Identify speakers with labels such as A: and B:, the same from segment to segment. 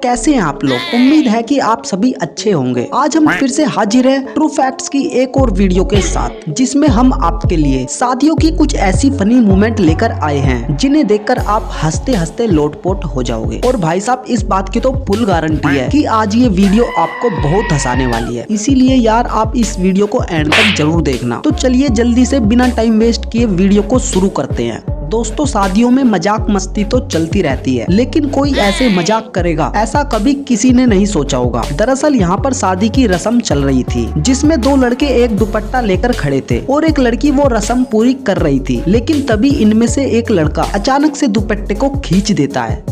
A: कैसे हैं आप लोग। उम्मीद है कि आप सभी अच्छे होंगे। आज हम फिर से हाजिर हैं ट्रू फैक्ट्स की एक और वीडियो के साथ, जिसमें हम आपके लिए शादियों की कुछ ऐसी फनी मोमेंट लेकर आए हैं जिन्हें देखकर आप हंसते हंसते लोटपोट हो जाओगे। और भाई साहब, इस बात की तो फुल गारंटी है कि आज ये वीडियो आपको बहुत हंसाने वाली है। इसीलिए यार आप इस वीडियो को एंड तक जरूर देखना। तो चलिए जल्दी से बिना टाइम वेस्ट किए वीडियो को शुरू करते हैं। दोस्तों, शादियों में मजाक मस्ती तो चलती रहती है, लेकिन कोई ऐसे मजाक करेगा ऐसा कभी किसी ने नहीं सोचा होगा। दरअसल यहाँ पर शादी की रस्म चल रही थी, जिसमें दो लड़के एक दुपट्टा लेकर खड़े थे और एक लड़की वो रस्म पूरी कर रही थी। लेकिन तभी इनमें से एक लड़का अचानक से दुपट्टे को खींच देता है।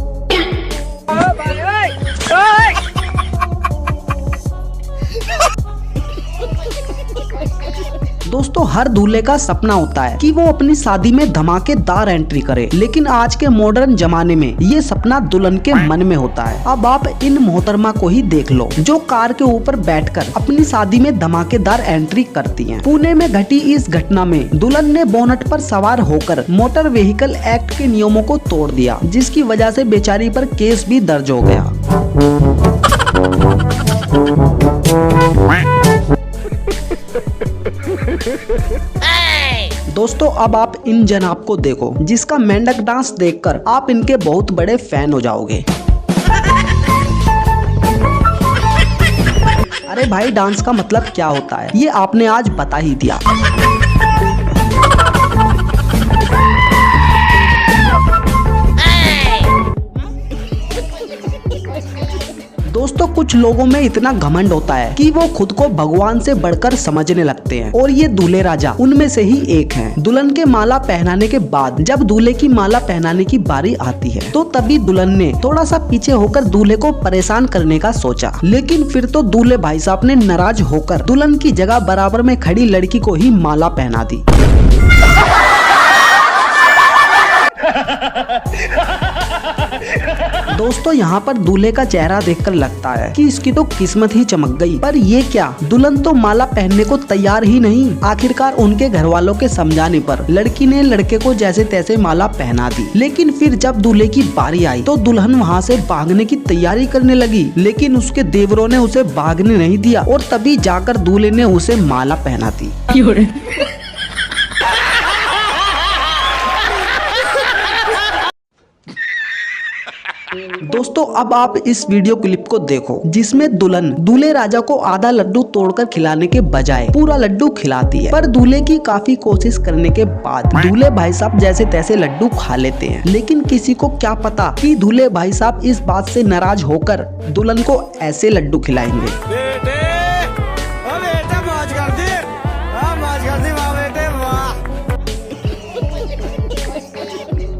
A: दोस्तों, हर दूल्हे का सपना होता है कि वो अपनी शादी में धमाकेदार एंट्री करे, लेकिन आज के मॉडर्न जमाने में ये सपना दुल्हन के मन में होता है। अब आप इन मोहतरमा को ही देख लो, जो कार के ऊपर बैठकर अपनी शादी में धमाकेदार एंट्री करती हैं। पुणे में घटी इस घटना में दुल्हन ने बोनट पर सवार होकर मोटर व्हीकल एक्ट के नियमों को तोड़ दिया, जिसकी वजह से बेचारी पर केस भी दर्ज हो गया। दोस्तों, अब आप इन जनाब को देखो, जिसका मेंढक डांस देखकर आप इनके बहुत बड़े फैन हो जाओगे। अरे भाई, डांस का मतलब क्या होता है ये आपने आज बता ही दिया। दोस्तों, कुछ लोगों में इतना घमंड होता है कि वो खुद को भगवान से बढ़कर समझने लगते हैं, और ये दूल्हे राजा उनमें से ही एक हैं। दुल्हन के माला पहनाने के बाद जब दूल्हे की माला पहनाने की बारी आती है, तो तभी दुल्हन ने थोड़ा सा पीछे होकर दूल्हे को परेशान करने का सोचा, लेकिन फिर तो दूल्हे भाई साहब ने नाराज होकर दुल्हन की जगह बराबर में खड़ी लड़की को ही माला पहना दी। दोस्तों, यहाँ पर दूल्हे का चेहरा देखकर लगता है कि इसकी तो किस्मत ही चमक गई। पर ये क्या, दुल्हन तो माला पहनने को तैयार ही नहीं। आखिरकार उनके घर वालों के समझाने पर लड़की ने लड़के को जैसे तैसे माला पहना दी। लेकिन फिर जब दूल्हे की बारी आई तो दुल्हन वहाँ से भागने की तैयारी करने लगी, लेकिन उसके देवरों ने उसे भागने नहीं दिया, और तभी जाकर दूल्हे ने उसे माला पहना दी। दोस्तों, अब आप इस वीडियो क्लिप को देखो, जिसमें दुल्हन दूल्हे राजा को आधा लड्डू तोड़कर खिलाने के बजाय पूरा लड्डू खिलाती है। पर दूल्हे की काफी कोशिश करने के बाद दूल्हे भाई साहब जैसे तैसे लड्डू खा लेते हैं। लेकिन किसी को क्या पता कि दूल्हे भाई साहब इस बात से नाराज होकर दुल्हन को ऐसे लड्डू खिलाएंगे।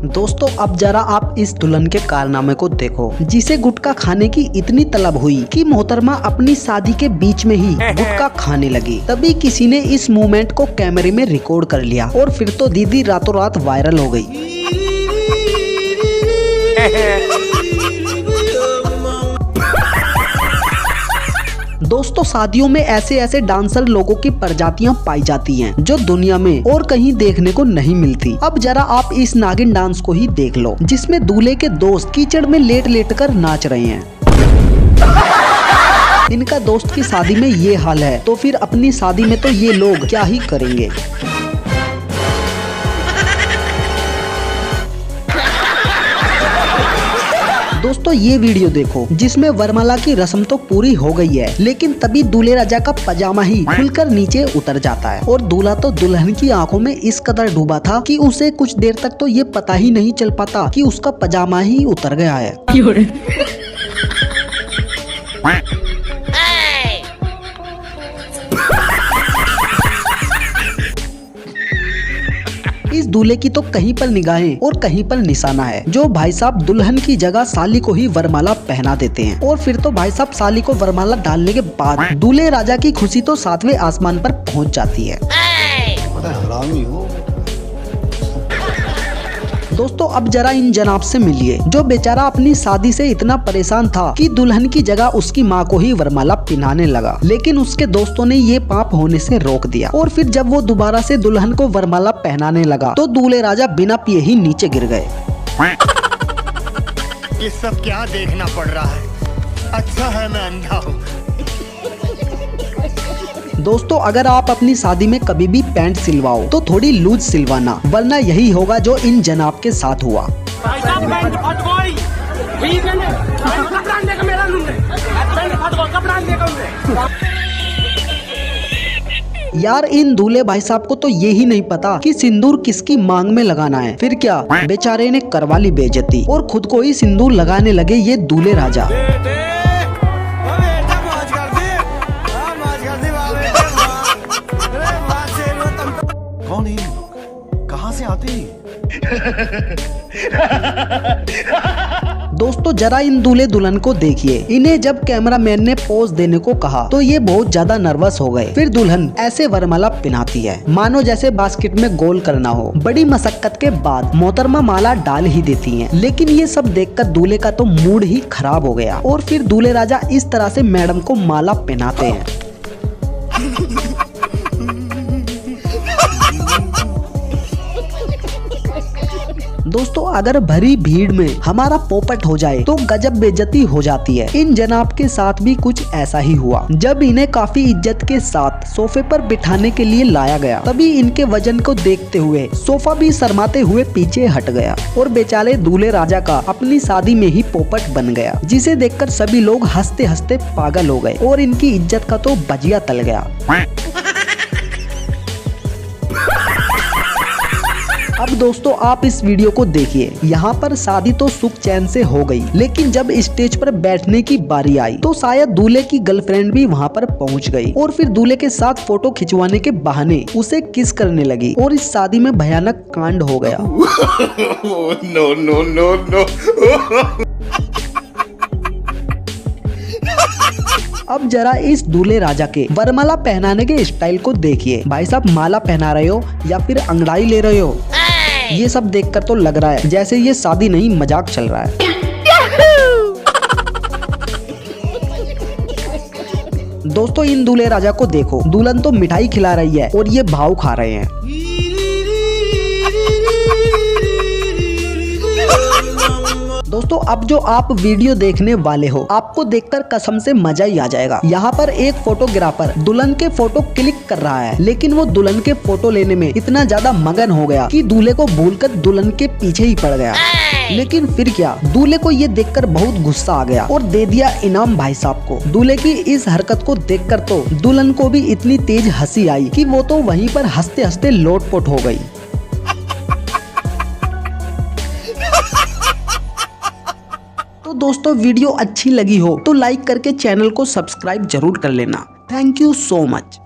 A: दोस्तों, अब जरा आप इस दुल्हन के कारनामे को देखो, जिसे गुटखा खाने की इतनी तलब हुई कि मोहतरमा अपनी शादी के बीच में ही गुटखा खाने लगी। तभी किसी ने इस मूवमेंट को कैमरे में रिकॉर्ड कर लिया, और फिर तो दीदी रातों रात वायरल हो गई। दोस्तों, शादियों में ऐसे ऐसे डांसर लोगों की प्रजातियां पाई जाती हैं, जो दुनिया में और कहीं देखने को नहीं मिलती। अब जरा आप इस नागिन डांस को ही देख लो, जिसमें दूल्हे के दोस्त कीचड़ में लेट लेट कर नाच रहे हैं। इनका दोस्त की शादी में ये हाल है, तो फिर अपनी शादी में तो ये लोग क्या ही करेंगे। दोस्तों, ये वीडियो देखो, जिसमें वरमाला की रस्म तो पूरी हो गई है, लेकिन तभी दूल्हे राजा का पजामा ही खुलकर नीचे उतर जाता है, और दूल्हा तो दुल्हन की आंखों में इस कदर डूबा था कि उसे कुछ देर तक तो ये पता ही नहीं चल पाता कि उसका पजामा ही उतर गया है। इस दूल्हे की तो कहीं पर निगाहें और कहीं पर निशाना है, जो भाई साहब दुल्हन की जगह साली को ही वरमाला पहना देते हैं। और फिर तो भाई साहब साली को वरमाला डालने के बाद दूल्हे राजा की खुशी तो 7वें आसमान पर पहुंच जाती है। हरामी हो। दोस्तों, अब जरा इन जनाब से मिलिए, जो बेचारा अपनी शादी से इतना परेशान था कि दुल्हन की जगह उसकी माँ को ही वरमाला पहनाने लगा, लेकिन उसके दोस्तों ने ये पाप होने से रोक दिया। और फिर जब वो दोबारा से दुल्हन को वरमाला पहनाने लगा तो दूल्हे राजा बिना पिए ही नीचे गिर गए।
B: ये सब क्या देखना पड़ रहा है? अच्छा है मैं अंधा हूँ।
A: दोस्तों अगर आप अपनी शादी में कभी भी पैंट सिलवाओ तो थोड़ी लूज सिलवाना, वरना यही होगा जो इन जनाब के साथ हुआ। यार इन दूल्हे भाई साहब को तो ये ही नहीं पता कि सिंदूर किसकी मांग में लगाना है। फिर क्या, बेचारे ने करवा ली बेइज्जती और खुद को ही सिंदूर लगाने लगे ये दूल्हे राजा।
B: कौन है? कहाँ से आते?
A: दोस्तों जरा इन दूल्हे दुल्हन को देखिए, इन्हें जब कैमरामैन ने पोज देने को कहा तो ये बहुत ज्यादा नर्वस हो गए। फिर दुल्हन ऐसे वरमाला पहनाती है मानो जैसे बास्केट में गोल करना हो। बड़ी मशक्कत के बाद मोहतरमा माला डाल ही देती हैं, लेकिन ये सब देखकर दूल्हे का तो मूड ही खराब हो गया और फिर दूल्हे राजा इस तरह से मैडम को माला पहनाते हैं। दोस्तों अगर भरी भीड़ में हमारा पोपट हो जाए तो गजब बेइज्जती हो जाती है। इन जनाब के साथ भी कुछ ऐसा ही हुआ। जब इन्हें काफी इज्जत के साथ सोफे पर बिठाने के लिए लाया गया, तभी इनके वजन को देखते हुए सोफा भी शर्माते हुए पीछे हट गया और बेचारे दूल्हे राजा का अपनी शादी में ही पोपट बन गया, जिसे देखकर सभी लोग हंसते हंसते पागल हो गए और इनकी इज्जत का तो बजिया तल गया। अब दोस्तों आप इस वीडियो को देखिए। यहाँ पर शादी तो सुख चैन से हो गई, लेकिन जब स्टेज पर बैठने की बारी आई तो शायद दूल्हे की गर्लफ्रेंड भी वहाँ पर पहुँच गई और फिर दूल्हे के साथ फोटो खिंचवाने के बहाने उसे किस करने लगी और इस शादी में भयानक कांड हो गया।
B: No no no no.
A: अब जरा इस दूल्हे राजा के वरमाला पहनाने के स्टाइल को देखिए। भाई साहब माला पहना रहे हो या फिर अंगड़ाई ले रहे हो? ये सब देखकर तो लग रहा है जैसे ये शादी नहीं मजाक चल रहा है। दोस्तों इन दूल्हे राजा को देखो, दुल्हन तो मिठाई खिला रही है और ये भाव खा रहे हैं। दोस्तों अब जो आप वीडियो देखने वाले हो, आपको देखकर कसम से मजा ही आ जाएगा। यहाँ पर एक फोटोग्राफर दुल्हन के फोटो क्लिक कर रहा है, लेकिन वो दुल्हन के फोटो लेने में इतना ज्यादा मगन हो गया कि दूल्हे को भूलकर दुल्हन के पीछे ही पड़ गया। लेकिन फिर क्या, दूल्हे को ये देखकर बहुत गुस्सा आ गया और दे दिया इनाम भाई साहब को। दूल्हे की इस हरकत को देखकर तो दुल्हन को भी इतनी तेज हंसी आई कि वो तो वहीं पर हंसते हंसते लोटपोट हो गई। तो दोस्तों वीडियो अच्छी लगी हो तो लाइक करके चैनल को सब्सक्राइब जरूर कर लेना। Thank you so much.